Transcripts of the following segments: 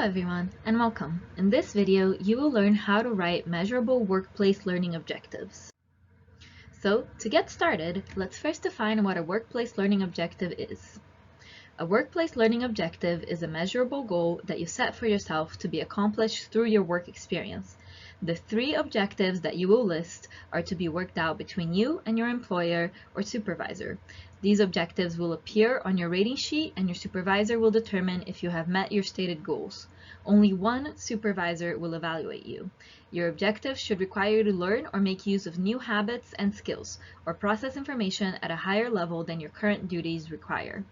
everyone, and welcome. In this video, you will learn how to write measurable workplace learning objectives. So, to get started, let's first define what a workplace learning objective is. A workplace learning objective is a measurable goal that you set for yourself to be accomplished through your work experience. The three objectives that you will list are to be worked out between you and your employer or supervisor. These objectives will appear on your rating sheet, and your supervisor will determine if you have met your stated goals. Only one supervisor will evaluate you. Your objectives should require you to learn or make use of new habits and skills, or process information at a higher level than your current duties require.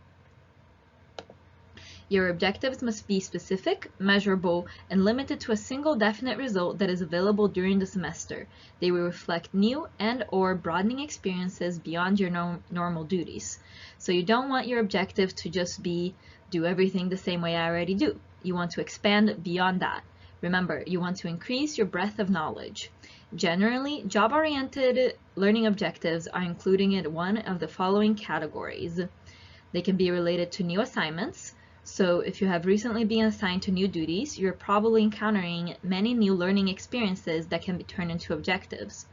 Your objectives must be specific, measurable, and limited to a single definite result that is available during the semester. They will reflect new and/or broadening experiences beyond your normal duties. So you don't want your objective to just be, do everything the same way I already do. You want to expand beyond that. Remember, you want to increase your breadth of knowledge. Generally, job-oriented learning objectives are included in one of the following categories. They can be related to new assignments. So if you have recently been assigned to new duties, you're probably encountering many new learning experiences that can be turned into objectives.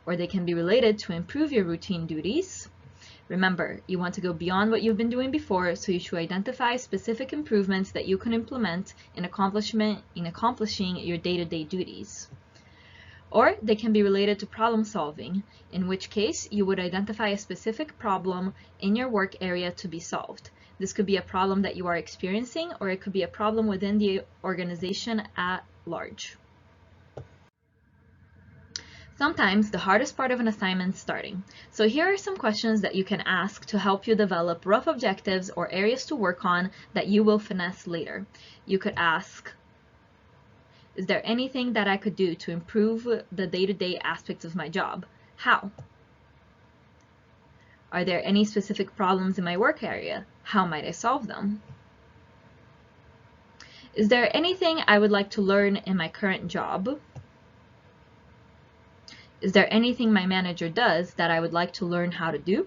Or they can be related to improve your routine duties. Remember, you want to go beyond what you've been doing before, so you should identify specific improvements that you can implement in accomplishing your day-to-day duties. Or they can be related to problem solving, in which case you would identify a specific problem in your work area to be solved. This could be a problem that you are experiencing, or it could be a problem within the organization at large. Sometimes the hardest part of an assignment is starting. So here are some questions that you can ask to help you develop rough objectives or areas to work on that you will finesse later. You could ask, is there anything that I could do to improve the day-to-day aspects of my job? How? Are there any specific problems in my work area? How might I solve them? Is there anything I would like to learn in my current job? Is there anything my manager does that I would like to learn how to do?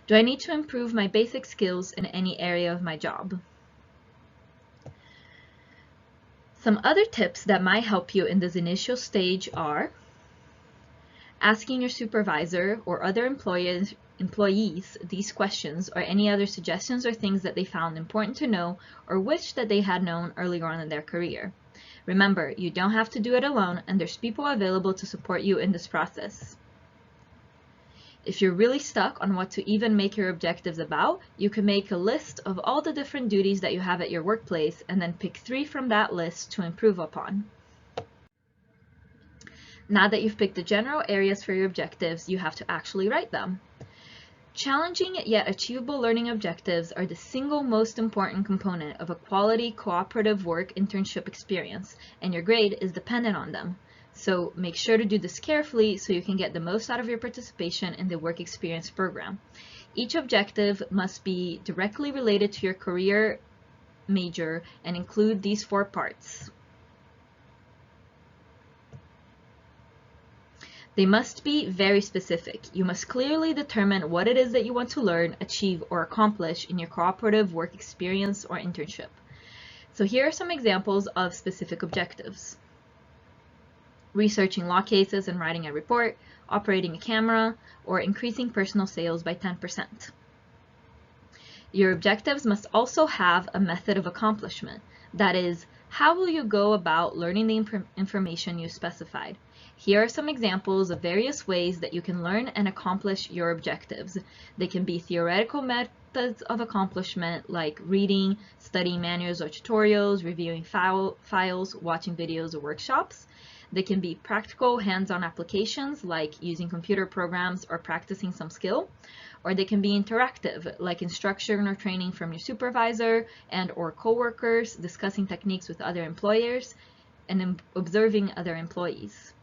Do I need to improve my basic skills in any area of my job? Some other tips that might help you in this initial stage are asking your supervisor or other employees these questions or any other suggestions or things that they found important to know or wish that they had known earlier on in their career. Remember, you don't have to do it alone, and there's people available to support you in this process. If you're really stuck on what to even make your objectives about, you can make a list of all the different duties that you have at your workplace and then pick 3 from that list to improve upon. Now that you've picked the general areas for your objectives, you have to actually write them. Challenging yet achievable learning objectives are the single most important component of a quality cooperative work internship experience, and your grade is dependent on them. So make sure to do this carefully so you can get the most out of your participation in the work experience program. Each objective must be directly related to your career major and include these 4 parts. They must be very specific. You must clearly determine what it is that you want to learn, achieve, or accomplish in your cooperative work experience or internship. So here are some examples of specific objectives. Researching law cases and writing a report, operating a camera, or increasing personal sales by 10%. Your objectives must also have a method of accomplishment. That is, how will you go about learning the information you specified? Here are some examples of various ways that you can learn and accomplish your objectives. They can be theoretical methods of accomplishment like reading, studying manuals or tutorials, reviewing files, watching videos or workshops. They can be practical hands-on applications like using computer programs or practicing some skill. Or they can be interactive, like instruction or training from your supervisor and/or coworkers, discussing techniques with other employers, and observing other employees.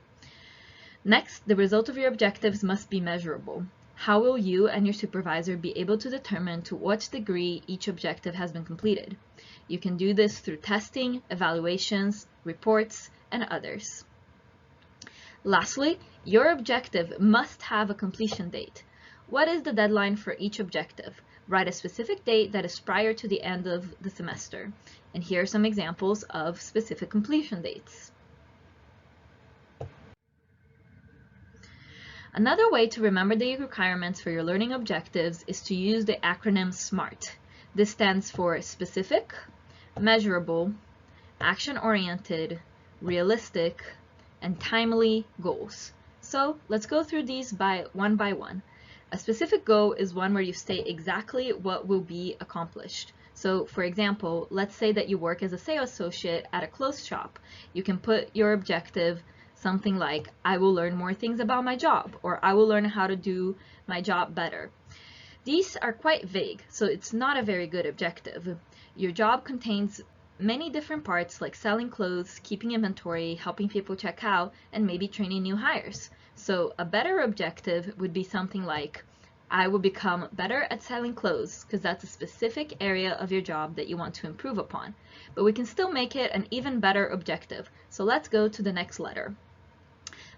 Next, the result of your objectives must be measurable. How will you and your supervisor be able to determine to what degree each objective has been completed? You can do this through testing, evaluations, reports, and others. Lastly, your objective must have a completion date. What is the deadline for each objective? Write a specific date that is prior to the end of the semester. And here are some examples of specific completion dates. Another way to remember the requirements for your learning objectives is to use the acronym SMART. This stands for specific, measurable, action-oriented, realistic, and timely goals. So let's go through these one by one. A specific goal is one where you state exactly what will be accomplished. So for example, let's say that you work as a sales associate at a clothes shop. You can put your objective something like, I will learn more things about my job, or I will learn how to do my job better. These are quite vague, so it's not a very good objective. Your job contains many different parts like selling clothes, keeping inventory, helping people check out, and maybe training new hires. So a better objective would be something like, I will become better at selling clothes, because that's a specific area of your job that you want to improve upon. But we can still make it an even better objective. So let's go to the next letter.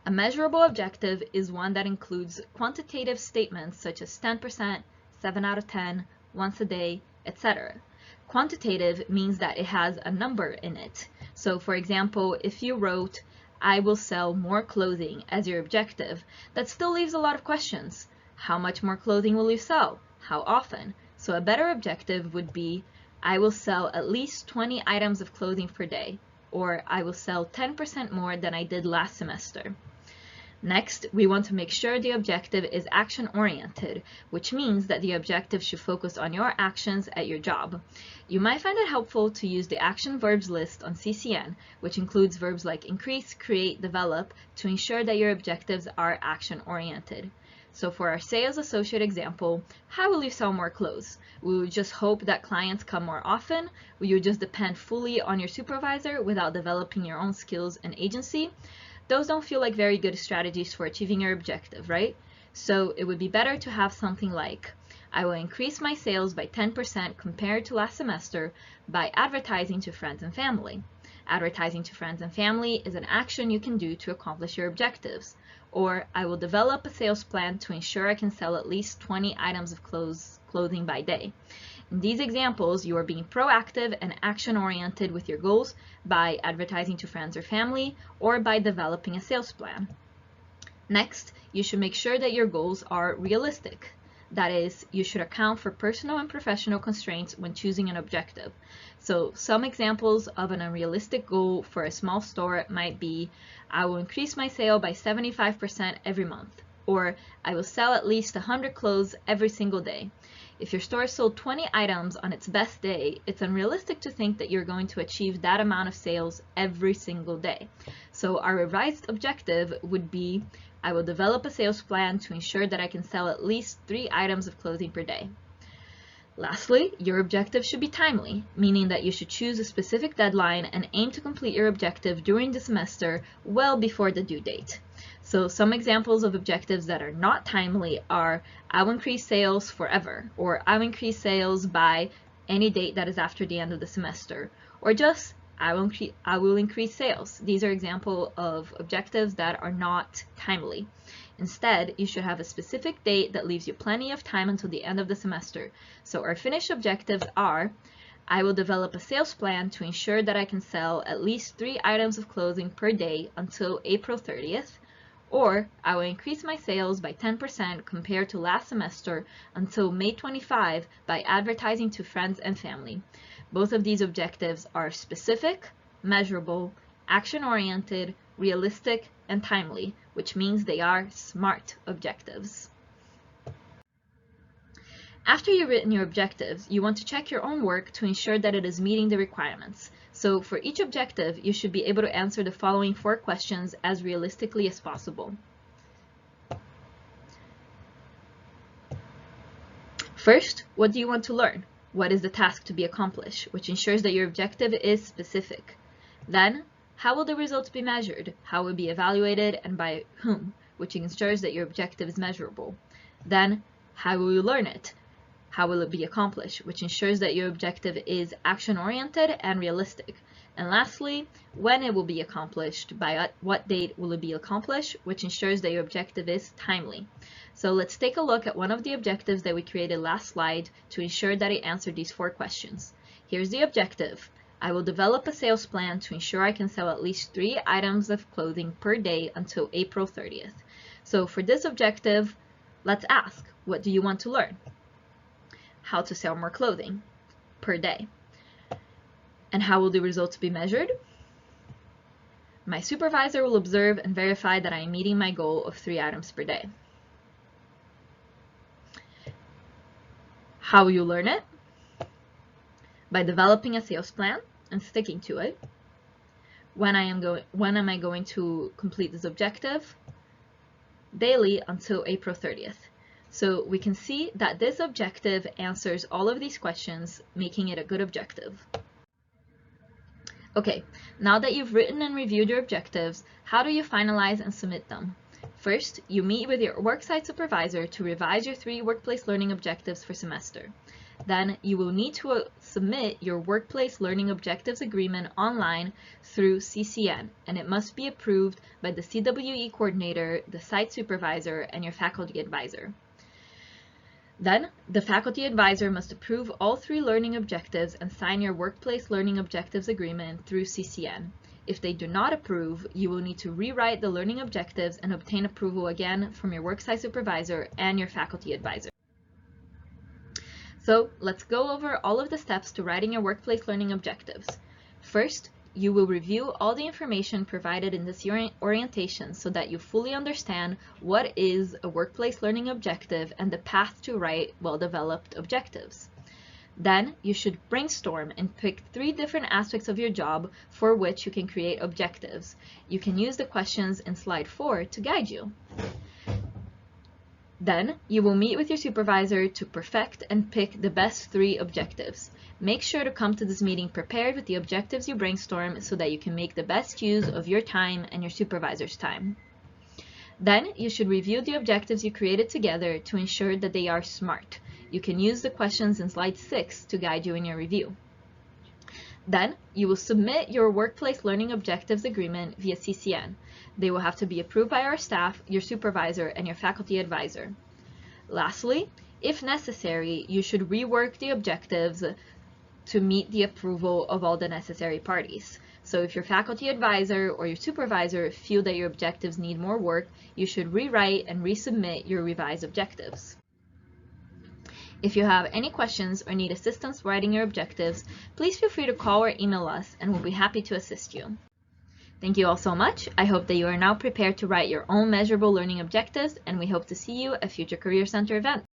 A measurable objective is one that includes quantitative statements such as 10%, 7 out of 10, once a day, etc. Quantitative means that it has a number in it. So for example, if you wrote, I will sell more clothing as your objective, that still leaves a lot of questions. How much more clothing will you sell? How often? So a better objective would be, I will sell at least 20 items of clothing per day, or I will sell 10% more than I did last semester. Next, we want to make sure the objective is action-oriented, which means that the objective should focus on your actions at your job. You might find it helpful to use the action verbs list on CCN, which includes verbs like increase, create, develop, to ensure that your objectives are action-oriented. So for our sales associate example, how will you sell more clothes? Will you just hope that clients come more often? Will you just depend fully on your supervisor without developing your own skills and agency? Those don't feel like very good strategies for achieving your objective, right? So it would be better to have something like, I will increase my sales by 10% compared to last semester by advertising to friends and family. Advertising to friends and family is an action you can do to accomplish your objectives. Or I will develop a sales plan to ensure I can sell at least 20 items of clothing by day. In these examples, you are being proactive and action-oriented with your goals by advertising to friends or family, or by developing a sales plan. Next, you should make sure that your goals are realistic. That is, you should account for personal and professional constraints when choosing an objective. So some examples of an unrealistic goal for a small store might be, I will increase my sale by 75% every month, or I will sell at least 100 clothes every single day. If your store sold 20 items on its best day, it's unrealistic to think that you're going to achieve that amount of sales every single day. So our revised objective would be, I will develop a sales plan to ensure that I can sell at least 3 items of clothing per day. Lastly, your objective should be timely, meaning that you should choose a specific deadline and aim to complete your objective during the semester well before the due date. So some examples of objectives that are not timely are, I will increase sales forever, or I will increase sales by any date that is after the end of the semester, or just, I will increase sales. These are examples of objectives that are not timely. Instead, you should have a specific date that leaves you plenty of time until the end of the semester. So our finished objectives are, I will develop a sales plan to ensure that I can sell at least 3 items of clothing per day until April 30th, or I will increase my sales by 10% compared to last semester until May 25 by advertising to friends and family. Both of these objectives are specific, measurable, action-oriented, realistic, and timely, which means they are SMART objectives. After you've written your objectives, you want to check your own work to ensure that it is meeting the requirements. So for each objective, you should be able to answer the following 4 questions as realistically as possible. First, what do you want to learn? What is the task to be accomplished, which ensures that your objective is specific. Then, how will the results be measured? How will it be evaluated and by whom, which ensures that your objective is measurable. Then, how will you learn it? How will it be accomplished, which ensures that your objective is action-oriented and realistic. And lastly, when it will be accomplished, by what date will it be accomplished, which ensures that your objective is timely. So let's take a look at one of the objectives that we created last slide to ensure that it answered these 4 questions. Here's the objective. I will develop a sales plan to ensure I can sell at least 3 items of clothing per day until April 30th. So for this objective, let's ask, what do you want to learn? How to sell more clothing per day. And how will the results be measured? My supervisor will observe and verify that I am meeting my goal of 3 items per day. How will you learn it? By developing a sales plan and sticking to it. When am I going to complete this objective? Daily until April 30th. So we can see that this objective answers all of these questions, making it a good objective. Okay, now that you've written and reviewed your objectives, how do you finalize and submit them? First, you meet with your worksite supervisor to revise your 3 workplace learning objectives for semester. Then you will need to submit your workplace learning objectives agreement online through CCN, and it must be approved by the CWE coordinator, the site supervisor, and your faculty advisor. Then, the faculty advisor must approve all 3 learning objectives and sign your workplace learning objectives agreement through CCN. If they do not approve, you will need to rewrite the learning objectives and obtain approval again from your worksite supervisor and your faculty advisor. So let's go over all of the steps to writing your workplace learning objectives. First, you will review all the information provided in this orientation so that you fully understand what is a workplace learning objective and the path to write well-developed objectives. Then you should brainstorm and pick 3 different aspects of your job for which you can create objectives. You can use the questions in slide 4 to guide you. Then you will meet with your supervisor to perfect and pick the best 3 objectives. Make sure to come to this meeting prepared with the objectives you brainstorm so that you can make the best use of your time and your supervisor's time. Then you should review the objectives you created together to ensure that they are SMART. You can use the questions in slide 6 to guide you in your review. Then you will submit your workplace learning objectives agreement via CCN. They will have to be approved by our staff, your supervisor, and your faculty advisor. Lastly, if necessary, you should rework the objectives to meet the approval of all the necessary parties. So if your faculty advisor or your supervisor feel that your objectives need more work, you should rewrite and resubmit your revised objectives. If you have any questions or need assistance writing your objectives, please feel free to call or email us and we'll be happy to assist you. Thank you all so much. I hope that you are now prepared to write your own measurable learning objectives, and we hope to see you at future Career Center events.